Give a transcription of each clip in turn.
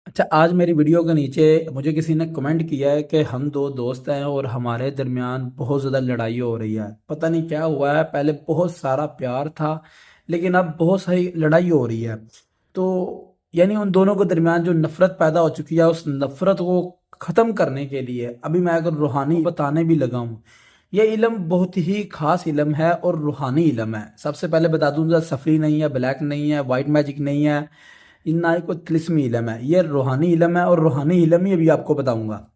अच्छा, आज मेरी वीडियो के नीचे मुझे किसी ने कमेंट किया है कि हम दो दोस्त हैं और हमारे दरमियान बहुत ज़्यादा लड़ाई हो रही है। पता नहीं क्या हुआ है। पहले बहुत सारा प्यार था, लेकिन अब बहुत सारी लड़ाई हो रही है। तो यानी उन दोनों के दरमियान जो नफ़रत पैदा हो चुकी है, उस नफ़रत को ख़त्म करने के लिए अभी मैं अगर रूहानी बताने भी लगा हूँ। ये इल्म बहुत ही ख़ास इल्म है और रूहानी इल्म है। सबसे पहले बता दूंगा, सफरी नहीं है, ब्लैक नहीं है, वाइट मैजिक नहीं है, ना ही कोई तिलिस्मी इलम है। ये रूहानी इलम है और रूहानी इलम ही अभी आपको बताऊंगा।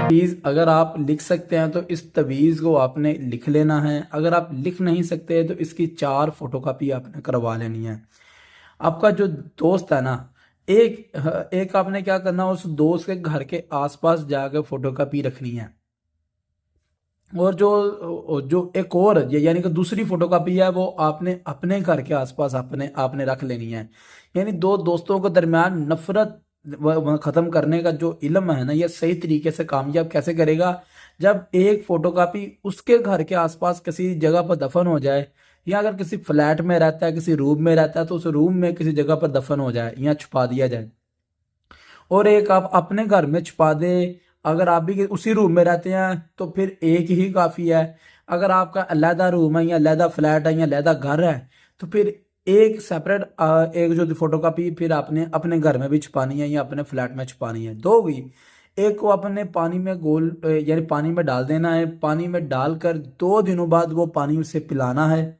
तवीज़ अगर आप लिख सकते हैं तो इस तवीज़ को आपने लिख लेना है। अगर आप लिख नहीं सकते तो इसकी 4 फोटोकॉपी आपने करवा लेनी है। आपका जो दोस्त है ना, एक एक आपने क्या करना, उस दोस्त के घर के आसपास जाकर फोटोकॉपी रखनी है। और जो जो एक और यानी कि दूसरी फोटोकॉपी है, वो आपने अपने घर के आसपास आपने आपने रख लेनी है। यानी दो दोस्तों के दरमियान नफरत खत्म करने का जो इल्म है ना, ये सही तरीके से कामयाब कैसे करेगा? जब एक फोटोकॉपी उसके घर के आसपास किसी जगह पर दफन हो जाए, या अगर किसी फ्लैट में रहता है, किसी रूम में रहता है, तो उस रूम में किसी जगह पर दफन हो जाए या छुपा दिया जाए। और एक आप अपने घर में छुपा दे। अगर आप भी उसी रूम में रहते हैं तो फिर एक ही काफ़ी है। अगर आपका अलहदा रूम है या अलहदा फ्लैट है या अलहदा घर है, तो फिर एक सेपरेट एक जो फोटोकॉपी फिर आपने अपने घर में भी छुपानी है या अपने फ्लैट में छुपानी है। दो होगी। एक को अपने पानी में यानी पानी में डाल देना है। पानी में डालकर 2 दिनों बाद वो पानी उसे पिलाना है।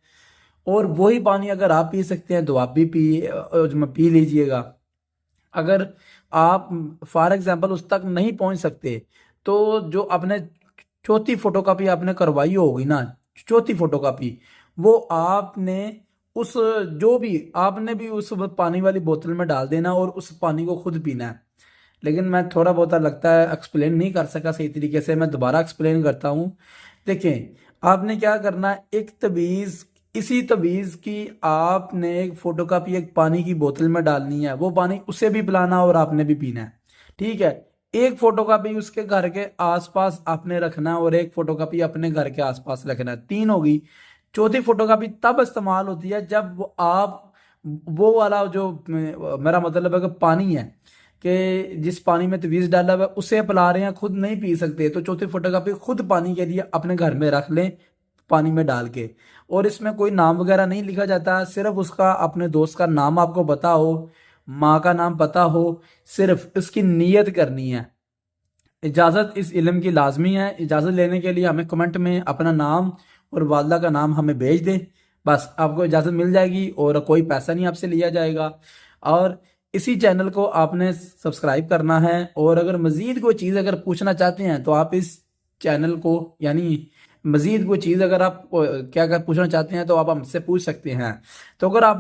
और वही पानी अगर आप पी सकते हैं तो आप भी पी लीजिएगा। अगर आप फॉर एग्जांपल उस तक नहीं पहुंच सकते, तो जो आपने चौथी फोटोकॉपी आपने करवाई होगी ना, चौथी फोटोकॉपी, वो आपने उस जो भी आपने भी उस पानी वाली बोतल में डाल देना और उस पानी को खुद पीना है। लेकिन मैं थोड़ा बहुत लगता है एक्सप्लेन नहीं कर सका सही तरीके से, मैं दोबारा एक्सप्लेन करता हूँ। देखें, आपने क्या करना है, एक तवीज़, इसी तवीज़ की आपने एक फोटोकॉपी एक पानी की बोतल में डालनी है। वो पानी उसे भी पिलाना और आपने भी पीना है। ठीक है। एक फोटोकॉपी उसके घर के आसपास आपने रखना और एक फोटोकॉपी अपने घर के आसपास रखना है। 3 होगी। चौथी फोटोकॉपी तब इस्तेमाल होती है जब आप वो वाला जो मेरा मतलब है कि पानी है, कि जिस पानी में तवीज़ डाला हुआ है उसे पिला रहे हैं, खुद नहीं पी सकते, तो चौथी फोटोकॉपी खुद पानी के लिए अपने घर में रख लें, पानी में डाल के। और इसमें कोई नाम वगैरह नहीं लिखा जाता, सिर्फ उसका अपने दोस्त का नाम आपको पता हो, माँ का नाम पता हो, सिर्फ इसकी नीयत करनी है। इजाज़त इस इल्म की लाजमी है। इजाज़त लेने के लिए हमें कमेंट में अपना नाम और वालदा का नाम हमें भेज दें। बस आपको इजाज़त मिल जाएगी और कोई पैसा नहीं आपसे लिया जाएगा। और इसी चैनल को आपने सब्सक्राइब करना है। और अगर मज़ीद कोई चीज़ अगर पूछना चाहते हैं तो आप इस चैनल को, यानी मज़ीद कोई चीज़ अगर आप क्या पूछना चाहते हैं तो आप हमसे पूछ सकते हैं। तो अगर आपने